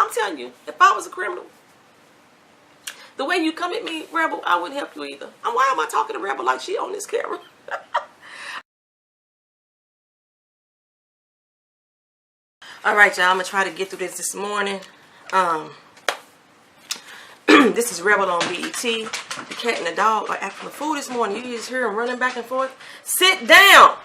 I'm telling you, if I was a criminal, the way you come at me, Rebel, I wouldn't help you either. And why am I talking to Rebel like she on this camera? All right, y'all. I'm going to try to get through this morning. This is Rebel on BET. The cat and the dog are after the food this morning. You just hear them running back and forth. Sit down.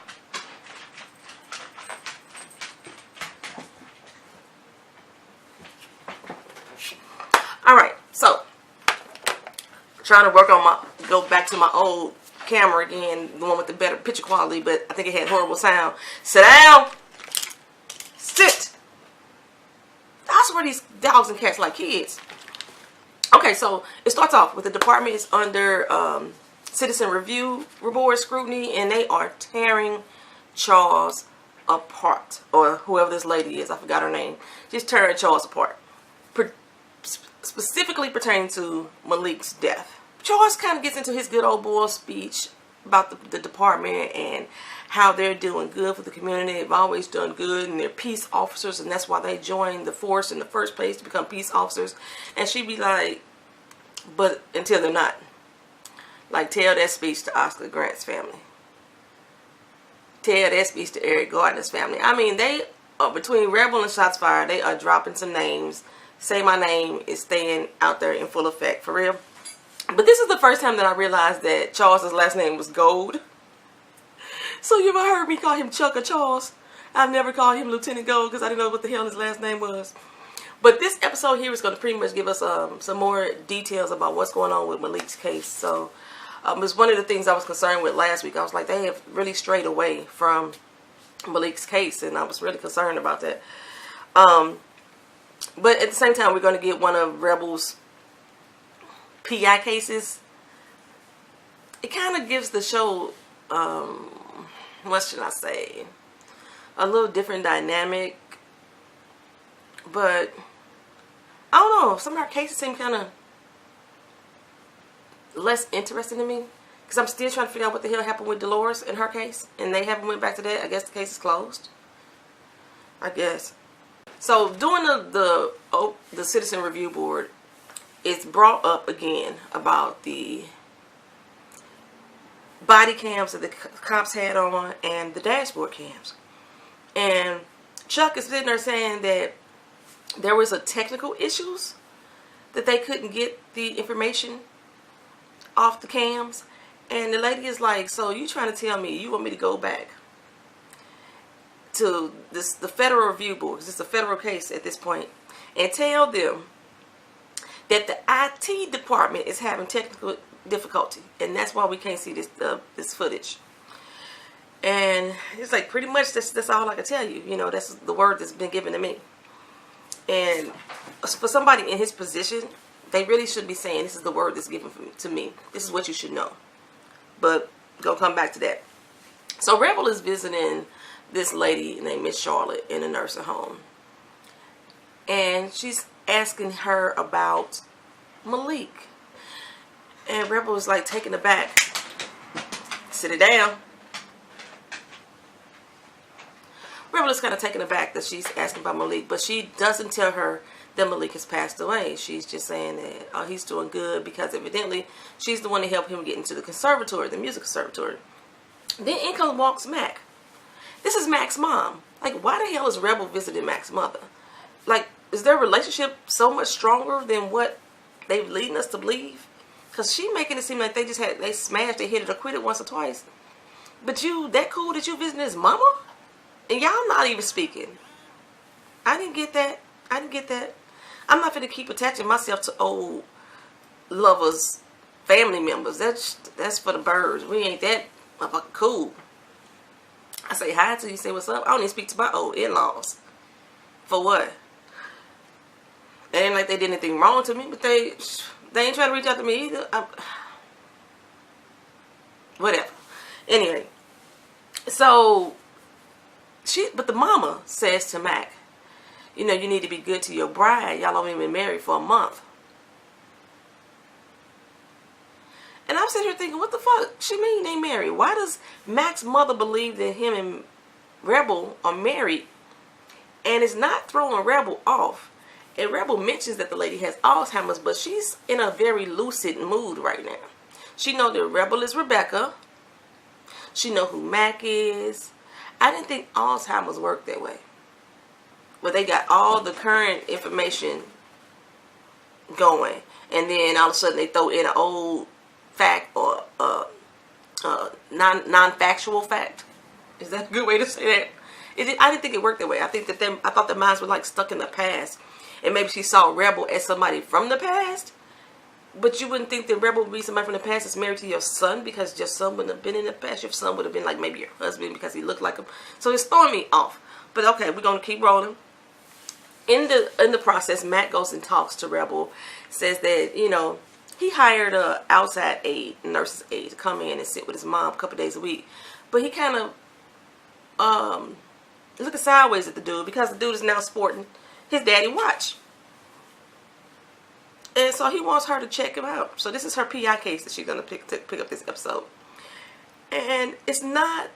All right, so trying to work on go back to my old camera again, the one with the better picture quality, but I think it had horrible sound. Sit down. Sit. I swear these dogs and cats like kids. Okay, so it starts off with the department is under citizen review board scrutiny, and they are tearing Charles apart, or whoever this lady is, I forgot her name. Just tearing Charles apart, specifically pertaining to Malik's death. Charles kind of gets into his good old boy speech about the department and how they're doing good for the community. They've always done good, and they're peace officers, and that's why they joined the force in the first place, to become peace officers. And she'd be like, but until they're not. Like, tell that speech to Oscar Grant's family. Tell that speech to Eric Gardner's family. I mean, they are between Rebel and Shots Fired. They are dropping some names. Say My Name is staying out there in full effect, for real. But this is the first time that I realized that Charles's last name was Gold. So you ever heard me call him Chuck or Charles? I've never called him Lieutenant Gold because I didn't know what the hell his last name was. But this episode here is going to pretty much give us some more details about what's going on with Malik's case. So it was one of the things I was concerned with last week. I was like, they have really strayed away from Malik's case, and I was really concerned about that. But at the same time, we're going to get one of Rebel's PI cases. It kind of gives the show, what should I say, a little different dynamic. But I don't know, some of her cases seem kind of less interesting to me, because I'm still trying to figure out what the hell happened with Dolores in her case, and they haven't went back to that. I guess the case is closed, I guess. So during the citizen review board, it's brought up again about the body cams that the cops had on and the dashboard cams. And Chuck is sitting there saying that there was a technical issues, that they couldn't get the information off the cams. And the lady is like, so you trying to tell me you want me to go back to the federal review board, because it's a federal case at this point, and tell them that the IT department is having technical difficulty, and that's why we can't see this footage. And it's like, pretty much that's all I can tell you. You know, that's the word that's been given to me. And for somebody in his position, they really should be saying, this is the word that's given to me. This is what you should know. But gonna come back to that. So Rebel is visiting this lady named Miss Charlotte in a nursing home, and she's asking her about Malik. And Rebel is like taken aback. Sit it down. Rebel is kind of taken aback that she's asking about Malik, but she doesn't tell her that Malik has passed away. She's just saying that, oh, he's doing good, because evidently she's the one that helped him get into the conservatory, the music conservatory. Then in walks Mack. This is Mack's mom. Like, why the hell is Rebel visiting Mack's mother? Like, is their relationship so much stronger than what they're leading us to believe? Because she making it seem like they smashed, they hit it or quit it once or twice. But you, that cool that you visiting his mama? And y'all not even speaking. I didn't get that. I didn't get that. I'm not going to keep attaching myself to old lovers, family members. That's for the birds. We ain't that motherfucking cool. I say hi to you, say what's up. I don't even speak to my old in-laws. For what? It ain't like they did anything wrong to me, but they ain't trying to reach out to me either. Whatever. Anyway, so but the mama says to Mack, you know, you need to be good to your bride. Y'all only been married for a month. And I'm sitting here thinking, what the fuck? She mean they married? Why does Mack's mother believe that him and Rebel are married, and it's not throwing Rebel off? And Rebel mentions that the lady has Alzheimer's, but she's in a very lucid mood right now. She know that Rebel is Rebecca. She know who Mack is. I didn't think Alzheimer's worked that way. But they got all the current information going. And then all of a sudden they throw in an old fact or non-factual fact. Is that a good way to say that? I didn't think it worked that way. I think that I thought the minds were like stuck in the past. And maybe she saw Rebel as somebody from the past. But you wouldn't think that Rebel would be somebody from the past that's married to your son, because your son wouldn't have been in the past. Your son would have been like maybe your husband because he looked like him. So it's throwing me off. But okay, we're going to keep rolling. In the process, Matt goes and talks to Rebel. Says that, you know, he hired a outside aide, nurse's aide, to come in and sit with his mom a couple days a week. But he kind of looking sideways at the dude because the dude is now sporting his daddy watch. And so he wants her to check him out. So this is her PI case that she's going to pick up this episode. And it's not...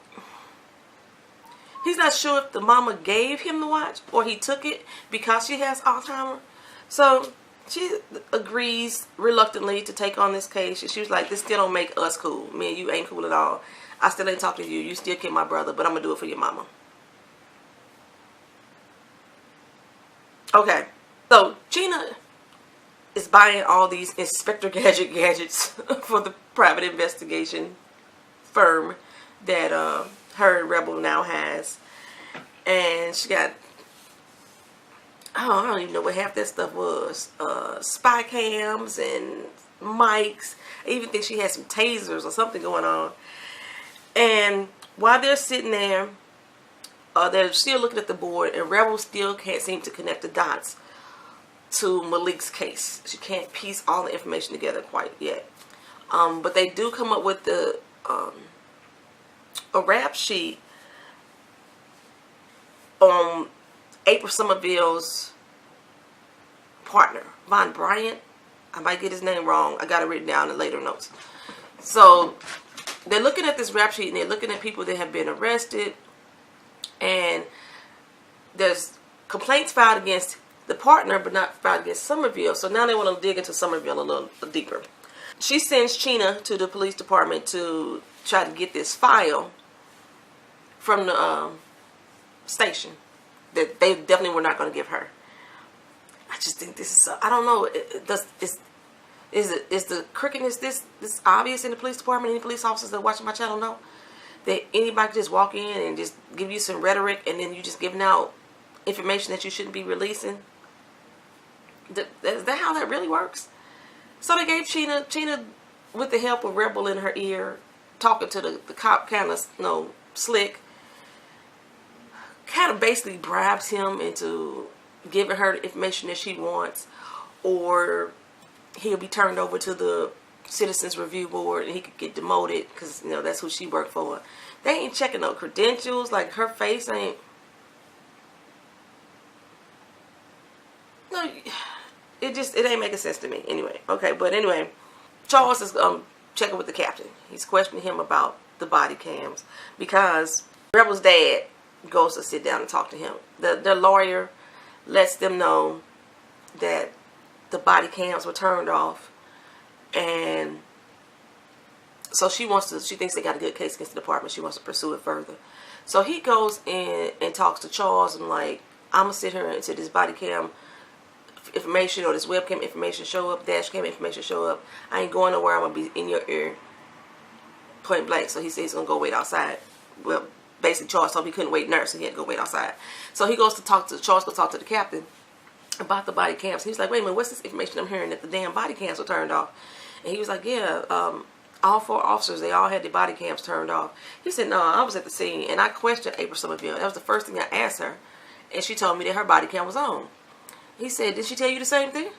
He's not sure if the mama gave him the watch or he took it because she has Alzheimer's. So she agrees reluctantly to take on this case. She was like, this still don't make us cool. Me and you ain't cool at all. I still ain't talking to you. You still kill my brother, but I'm going to do it for your mama. Okay. So Cheena is buying all these Inspector gadgets for the private investigation firm that her and Rebel now has. And she got, I don't even know what half that stuff was. Spy cams and mics. I even think she had some tasers or something going on. And while they're sitting there, they're still looking at the board, and Rebel still can't seem to connect the dots to Malik's case. She can't piece all the information together quite yet. But they do come up with a rap sheet on April Somerville's partner, Von Bryant. I might get his name wrong. I got it written down in later notes. So they're looking at this rap sheet and they're looking at people that have been arrested, and there's complaints filed against the partner but not filed against Somerville. So now they want to dig into Somerville a little deeper. She sends Cheena to the police department to try to get this file from the station that they definitely were not going to give her. I just think this is, I don't know, is the crookedness this obvious in the police department? Any police officers that are watching my channel know that anybody can just walk in and just give you some rhetoric and then you just giving out information that you shouldn't be releasing? Is that how that really works? So they gave Cheena, with the help of Rebel in her ear, talking to the cop, kind of, you know, slick, kind of basically bribes him into giving her the information that she wants, or he'll be turned over to the Citizens Review Board and he could get demoted because, you know, that's who she worked for. They ain't checking no credentials. Like, her face ain't... No, it ain't making sense to me. Anyway, okay, but anyway, Charles is checking with the captain. He's questioning him about the body cams because Rebel's dad goes to sit down and talk to him. Their lawyer lets them know that the body cams were turned off, and so she thinks they got a good case against the department. She wants to pursue it further. So he goes in and talks to Charles and like, I'm gonna sit here until this body cam information or this webcam information show up, dash cam information show up. I ain't going nowhere. I'm gonna be in your ear, point blank. So he says he's gonna go wait outside. Well, basically Charles told him he couldn't wait nurse, so he had to go wait outside. So he goes to Charles goes to talk to the captain about the body cams. He's like, wait a minute, what's this information I'm hearing that the damn body cams were turned off? And he was like, yeah, all 4 officers, they all had their body cams turned off. He said, no, I was at the scene and I questioned April Somerville. That was the first thing I asked her, and she told me that her body cam was on. He said, did she tell you the same thing?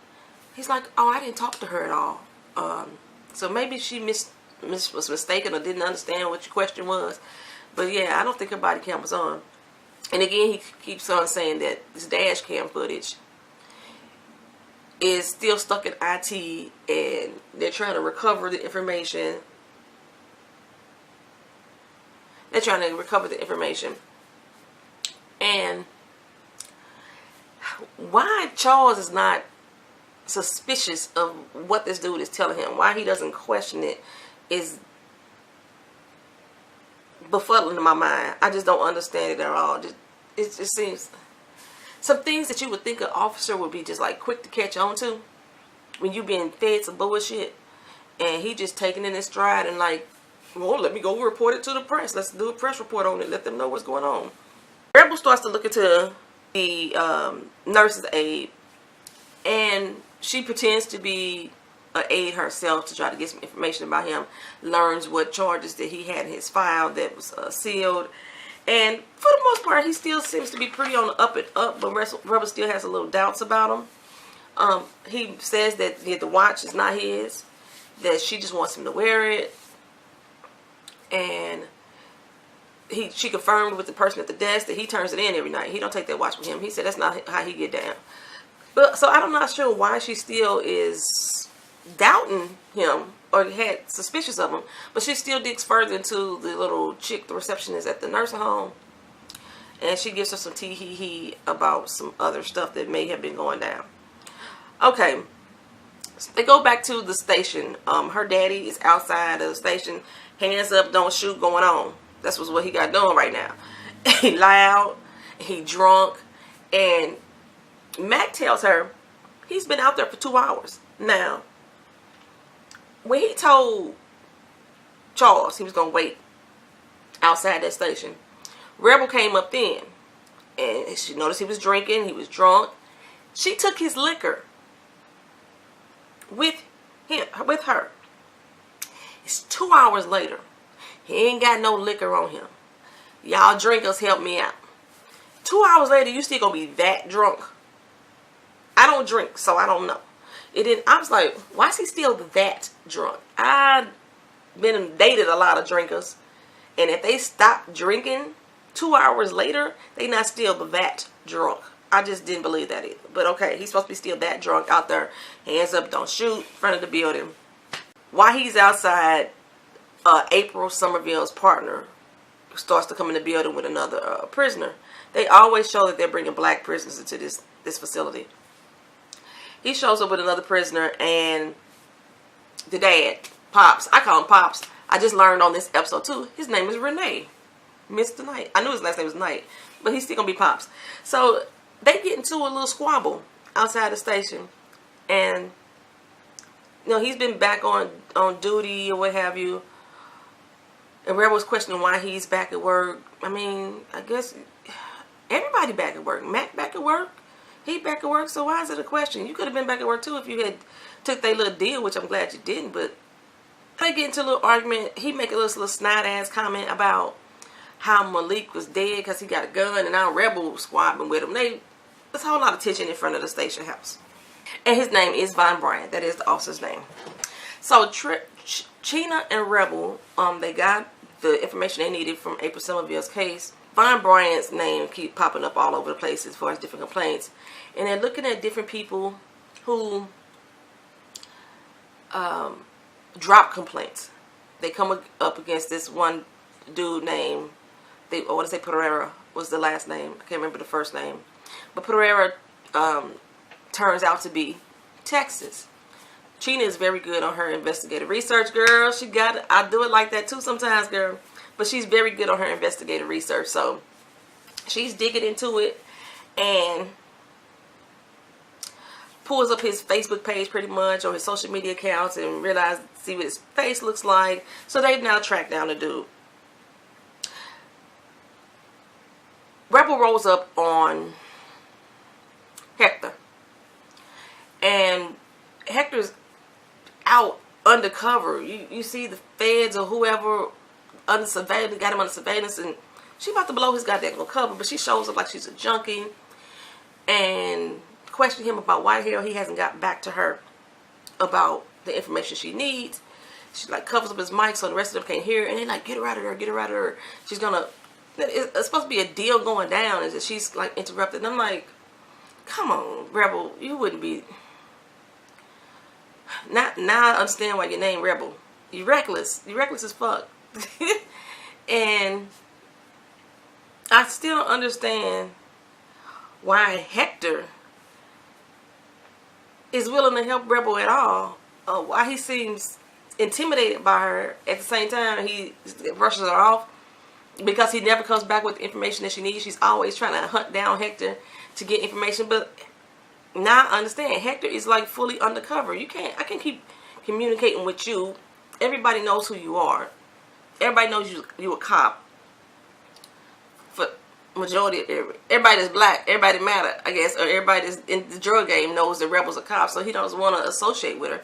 He's like, oh, I didn't talk to her at all. So maybe she was mistaken or didn't understand what your question was. But yeah, I don't think her body cam was on. And again, he keeps on saying that this dash cam footage is still stuck in IT and they're trying to recover the information. They're trying to recover the information. And why Charles is not suspicious of what this dude is telling him, why he doesn't question it, is befuddling in my mind. I just don't understand it at all. It just seems some things that you would think an officer would be just like quick to catch on to when you being fed some bullshit, and he just taking it in stride and like, well, let me go report it to the press. Let's do a press report on it. Let them know what's going on. Rebel starts to look into the nurse's aide, and she pretends to be an aide herself to try to get some information about him. Learns what charges that he had in his file that was sealed, and for the most part, he still seems to be pretty on the up and up. But Rebel still has a little doubts about him. He says that the watch is not his, that she just wants him to wear it, and she confirmed with the person at the desk that he turns it in every night. He don't take that watch with him. He said that's not how he get down. But so I'm not sure why she still is doubting him or had suspicious of him. But she still digs further into the little chick, the receptionist at the nursing home, and she gives her some tee-hee-hee about some other stuff that may have been going down. Okay, so they go back to the station. Her daddy is outside of the station, hands up, don't shoot, going on. That's what he got doing right now. He loud, he drunk, and Mack tells her he's been out there for 2 hours. Now, when he told Charles he was going to wait outside that station, Rebel came up then, and she noticed he was drinking, he was drunk. She took his liquor with her. It's 2 hours later. He ain't got no liquor on him. Y'all drinkers, help me out. 2 hours later, you still gonna be that drunk? I don't drink, so I don't know. I was like, why is he still that drunk? I've been dated a lot of drinkers, and if they stop drinking 2 hours later, they not still that drunk. I just didn't believe that either. But okay, he's supposed to be still that drunk out there. Hands up, don't shoot, in front of the building. While he's outside, April Somerville's partner starts to come in the building with another prisoner. They always show that they're bringing black prisoners into this facility. He shows up with another prisoner, and the dad, Pops, I call him Pops. I just learned on this episode too, his name is Renee, Mr. Knight. I knew his last name was Knight, but he's still gonna be Pops. So they get into a little squabble outside the station, and he's been back on duty or what have you. And Rebel was questioning why he's back at work. I mean, I guess everybody back at work. Mack back at work. He back at work. So why is it a question? You could have been back at work too if you had took their little deal, which I'm glad you didn't. But they get into a little argument. He make a little snide ass comment about how Malik was dead because he got a gun, and now Rebel squabbling with him. There's a whole lot of tension in front of the station house. And his name is Von Bryant. That is the officer's name. So Cheena and Rebel, they got the information they needed from April Somerville's case. Von Bryant's name keep popping up all over the place as far as different complaints. And they're looking at different people who drop complaints. They come up against this one dude named, I want to say Pereira was the last name. I can't remember the first name. But Pereira turns out to be Texas. Cheena is very good on her investigative research, girl. She got it. I do it like that too sometimes, girl. But she's very good on her investigative research. So she's digging into it and pulls up his Facebook page pretty much, or his social media accounts, and see what his face looks like. So they've now tracked down the dude. Rebel rolls up on Hector. And Hector's out undercover. You see the feds or whoever under surveillance, got him under surveillance, and she about to blow his goddamn cover, but she shows up like she's a junkie and question him about why the hell he hasn't got back to her about the information she needs. She like covers up his mic so the rest of them can't hear it, and they like, get her out of there, get her out of there. She's gonna, it's supposed to be a deal going down, and she's like interrupted. And I'm like, come on, Rebel, you wouldn't be. Now I understand why your name Rebel. You're reckless. You're reckless as fuck. And I still don't understand why Hector is willing to help Rebel at all. Why he seems intimidated by her, at the same time he brushes her off because he never comes back with the information that she needs. She's always trying to hunt down Hector to get information. But now I understand, Hector is like fully undercover. I can keep communicating with you. Everybody knows who you are. Everybody knows you a cop. For majority of everybody that's black, everybody matter, I guess, or everybody that's in the drug game knows the Rebel's a cop, so he doesn't want to associate with her.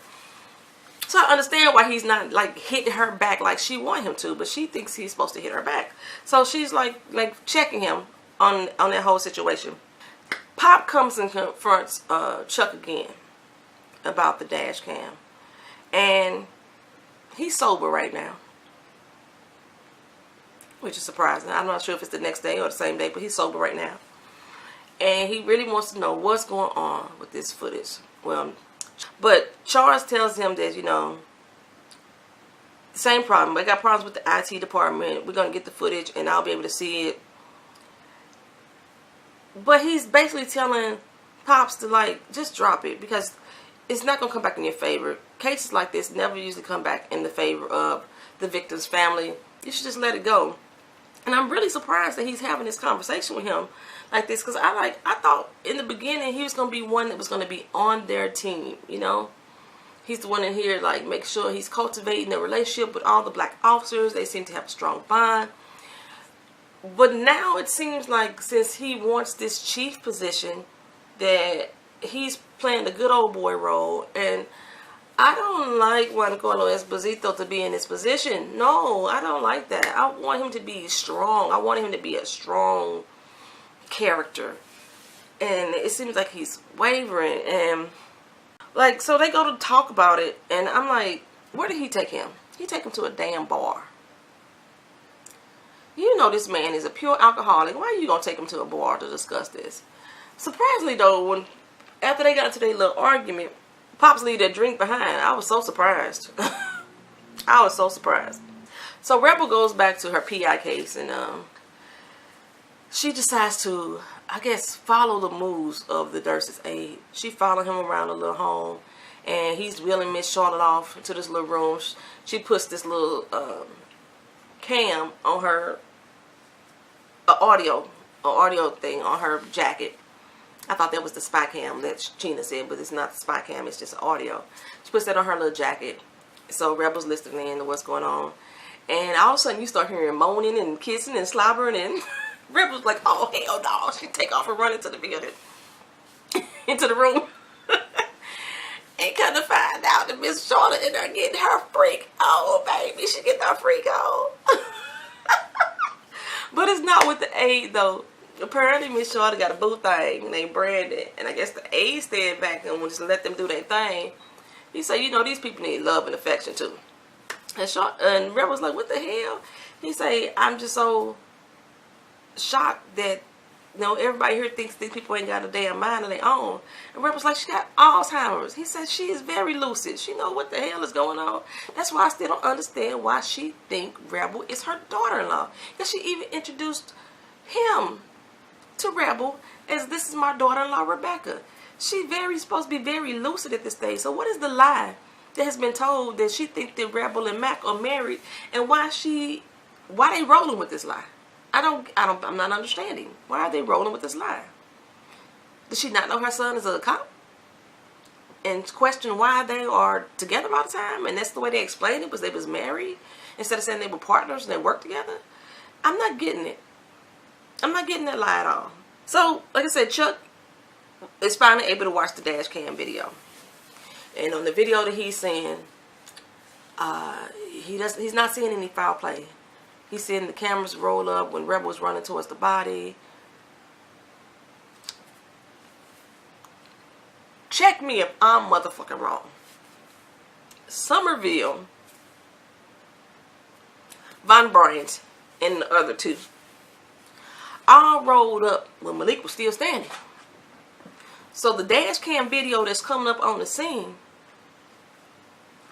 So I understand why he's not like hitting her back like she want him to, but she thinks he's supposed to hit her back. So she's like checking him on that whole situation. Pop comes and confronts Chuck again about the dash cam, and he's sober right now, which is surprising. I'm not sure if it's the next day or the same day, but he's sober right now. And he really wants to know what's going on with this footage. Well, but Charles tells him that, you know, same problem. I got problems with the IT department. We're going to get the footage and I'll be able to see it. But he's basically telling Pops to, like, just drop it because it's not going to come back in your favor. Cases like this never usually come back in the favor of the victim's family. You should just let it go. And I'm really surprised that he's having this conversation with him like this, because I thought in the beginning he was going to be one that was going to be on their team, you know. He's the one in here, like, make sure he's cultivating a relationship with all the black officers. They seem to have a strong bond. But now it seems like since he wants this chief position that he's playing the good old boy role, and I don't like Juan Carlos Esposito to be in this position. No, I don't like that. I want him to be strong. I want him to be a strong character. And it seems like he's wavering. And, like, so they go to talk about it. And I'm like, where did he take him? He take him to a damn bar. You know this man is a pure alcoholic. Why are you going to take him to a bar to discuss this? Surprisingly, though, after they got into their little argument, Pops leave that drink behind. I was so surprised. I was so surprised. So Rebel goes back to her PI case, and she decides to, I guess, follow the moves of the nurse's aide. She followed him around the little home, and he's wheeling Miss Charlotte off into this little room. She puts this little cam on her, audio thing on her jacket. I thought that was the spy cam that Cheena said, but it's not the spy cam, it's just audio. She puts that on her little jacket. So Rebel's listening in to what's going on. And all of a sudden you start hearing moaning and kissing and slobbering, and Rebel's like, oh hell no. She take off and run into the building. Into the room. And kind of find out that Miss Charlotte in there getting her freak on, baby. She getting her freak on. But it's not with the aide though. Apparently, Miss Charlotte got a boo thing named Brandon, and I guess the aide stayed back and just let them do their thing. He said, you know, these people need love and affection too. And Rebel's like, what the hell? He say, I'm just so shocked that, you know, everybody here thinks these people ain't got a damn mind of their own. And Rebel's like, she got Alzheimer's. He said, she is very lucid. She know what the hell is going on. That's why I still don't understand why she think Rebel is her daughter-in-law. Because she even introduced him to Rebel as, this is my daughter-in-law Rebecca. She's supposed to be very lucid at this stage. So what is the lie that has been told that she thinks that Rebel and Mack are married, and why they rolling with this lie? I'm not understanding. Why are they rolling with this lie? Does she not know her son is a cop? And question why they are together all the time, and that's the way they explained it, was they was married instead of saying they were partners and they worked together? I'm not getting it. I'm not getting that lie at all. So, like I said, Chuck is finally able to watch the dash cam video. And on the video that he's seeing, he's not seeing any foul play. He's seeing the cameras roll up when Rebel was running towards the body. Check me if I'm motherfucking wrong. Somerville, Von Bryant, and the other two all rolled up when Malik was still standing. So the dash cam video that's coming up on the scene,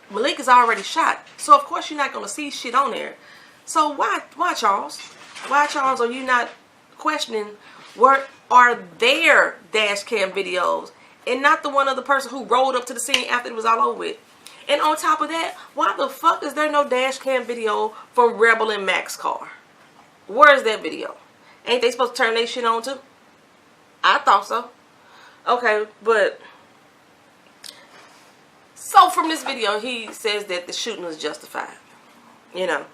Malik is already shot. So of course you're not going to see shit on there. So why Charles? Why, Charles, are you not questioning where are their dash cam videos and not the one other person who rolled up to the scene after it was all over with. And on top of that, why the fuck is there no dash cam video from Rebel and Mack's car? Where's that video? Ain't they supposed to turn their shit on too? I thought so. Okay, but so from this video, he says that the shooting was justified. You know.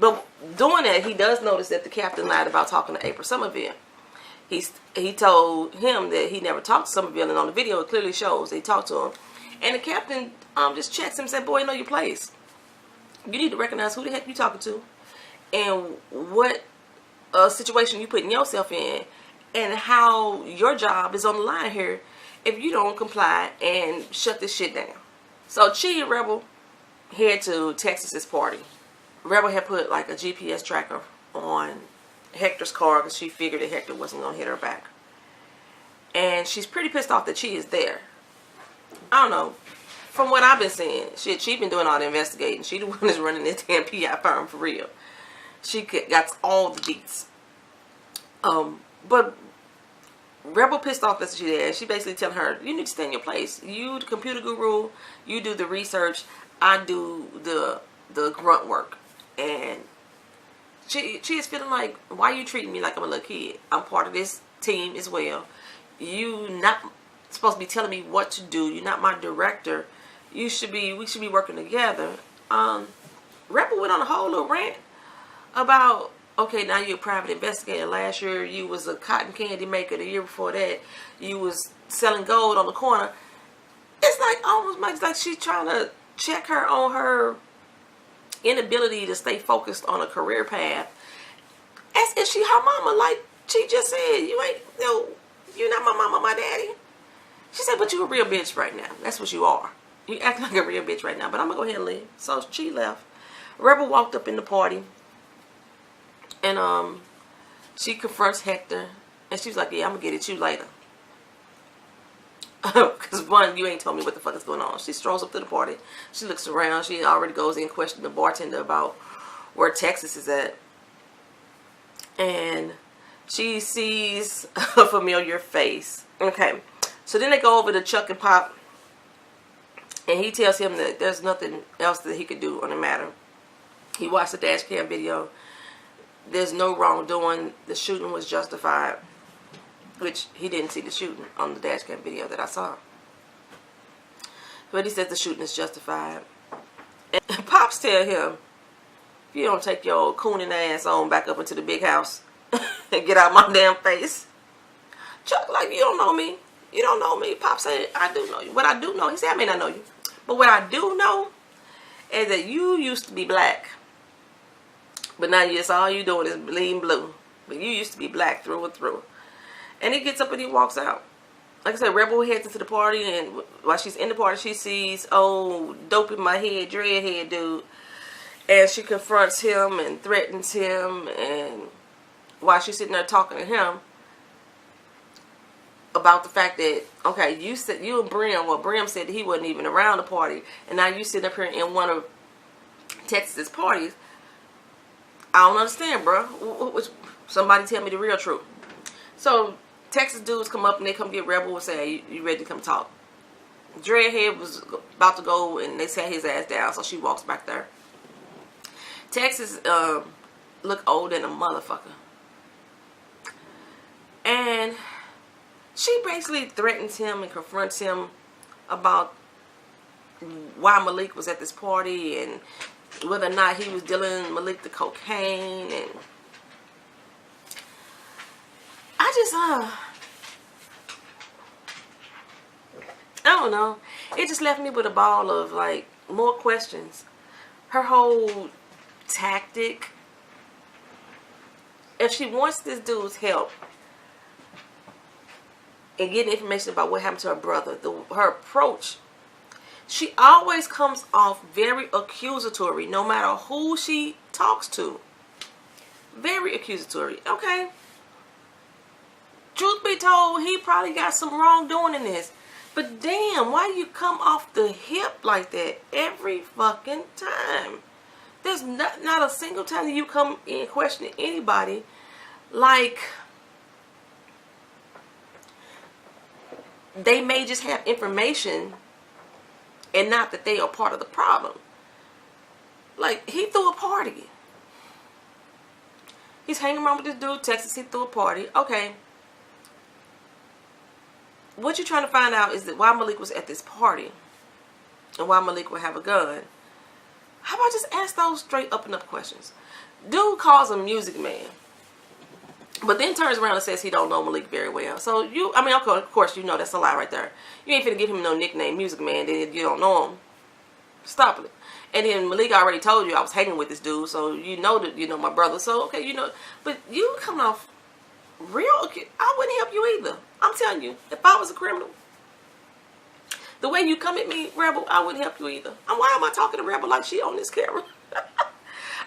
But doing that, he does notice that the captain lied about talking to April Somerville. He told him that he never talked to Somerville, and on the video it clearly shows that he talked to him. And the captain just checks him and said, boy, know your place. You need to recognize who the heck you talking to and what situation you putting yourself in and how your job is on the line here if you don't comply and shut this shit down. So Cheena and Rebel head to Texas's party. Rebel had put like a GPS tracker on Hector's car because she figured that Hector wasn't going to hit her back. And she's pretty pissed off that she is there. I don't know. From what I've been seeing, shit, she's been doing all the investigating. She the one that's running this damn PI firm for real. She got all the deets. But Rebel pissed off that she there. She basically telling her, you need to stay in your place. You the computer guru. You do the research. I do the grunt work. And she is feeling like, why are you treating me like I'm a little kid? I'm part of this team as well. You not supposed to be telling me what to do. You're not my director. We should be working together. Rebel went on a whole little rant about, okay, now you're a private investigator. Last year you was a cotton candy maker. The year before that you was selling gold on the corner. It's like almost like she's trying to check her on her inability to stay focused on a career path. As if she her mama, like she just said, you're not my mama, my daddy. She said, but you a real bitch right now. That's what you are. You act like a real bitch right now, but I'm gonna go ahead and leave. So she left. Rebel walked up in the party, and she confronts Hector, and she's like, yeah, I'm gonna get at you later. Because one, you ain't told me what the fuck is going on. She strolls up to the party. She looks around. She already goes in and questions the bartender about where Texas is at. And she sees a familiar face. Okay. So then they go over to Chuck and Pop. And he tells him that there's nothing else that he could do on the matter. He watched the dash cam video. There's no wrongdoing. The shooting was justified. Which he didn't see the shooting on the dash cam video that I saw. But he says the shooting is justified. And Pops tell him, if you don't take your old cooning ass on back up into the big house and get out my damn face. Chuck like, you don't know me. You don't know me. Pop said, I do know you. What I do know, he said, I may not know you. But what I do know is that you used to be black. But now just all you doing is bleeding blue. But you used to be black through and through. And he gets up and he walks out. Like I said, Rebel heads into the party, and while she's in the party, she sees, oh, dope in my head, dreadhead dude. And she confronts him and threatens him. And while she's sitting there talking to him about the fact that, okay, you said you and Brim, well, Brim said that he wasn't even around the party, and now you sitting up here in one of Texas's parties. I don't understand, bro. Somebody tell me the real truth. So Texas dudes come up and they come get Rebel and say, hey, you ready to come talk? Dreadhead was about to go and they sat his ass down, so she walks back there. Texas look old than a motherfucker. And she basically threatens him and confronts him about why Malik was at this party and whether or not he was dealing Malik the cocaine. And I just, I don't know. It just left me with a ball of, like, more questions. Her whole tactic. If she wants this dude's help and getting information about what happened to her brother, her approach, she always comes off very accusatory, no matter who she talks to. Very accusatory. Okay. Truth be told, he probably got some wrongdoing in this. But damn, why you come off the hip like that every fucking time? There's not a single time that you come in questioning anybody like they may just have information and not that they are part of the problem. Like, he threw a party. He's hanging around with this dude, Texas. He threw a party. Okay. What you're trying to find out is that why Malik was at this party and why Malik would have a gun. How about just ask those straight up and up questions? Dude calls him Music Man, but then turns around and says he don't know Malik very well. So of course, you know that's a lie right there. You ain't finna give him no nickname Music Man, then you don't know him. Stop it. And then Malik already told you I was hanging with this dude, so you know that you know my brother. So okay, you know, but you coming off real. Okay, I wouldn't help you either. I'm telling you, if I was a criminal, the way you come at me, Rebel, I wouldn't help you either. Why am I talking to Rebel like she on this camera?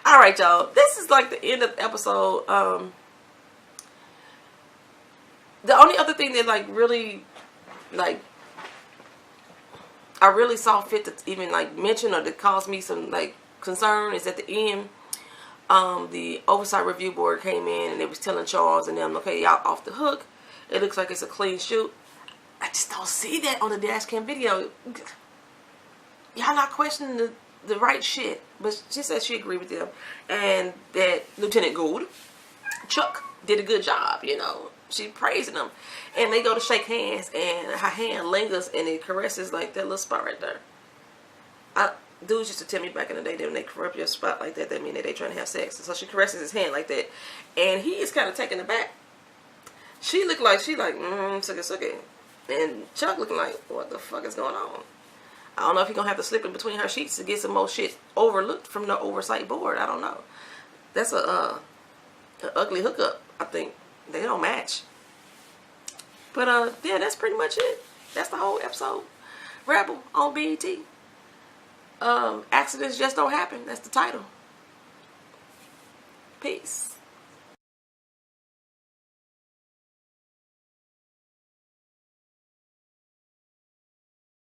All right, y'all. This is like the end of the episode. The only other thing that like really, like, I really saw fit to even like mention or that caused me some like concern is at the end, the oversight review board came in and they was telling Charles and them, okay, y'all off the hook. It looks like it's a clean shoot. I just don't see that on the dash cam video. Y'all not questioning the right shit. But she said she agreed with them and that Lieutenant Gould, Chuck, did a good job. You know, she praising them, and they go to shake hands, and her hand lingers and it caresses like that little spot right there. Dudes used to tell me back in the day that when they caress your spot like that, that mean that they trying to have sex. And so she caresses his hand like that, and he is kind of taken aback. She looked like sucky, and Chuck looking like, what the fuck is going on? I don't know if he's gonna have to slip in between her sheets to get some more shit overlooked from the oversight board. I don't know. That's a ugly hookup. I think they don't match. But yeah, that's pretty much it. That's the whole episode. Rebel on BET. Accidents just don't happen. That's the title. Peace.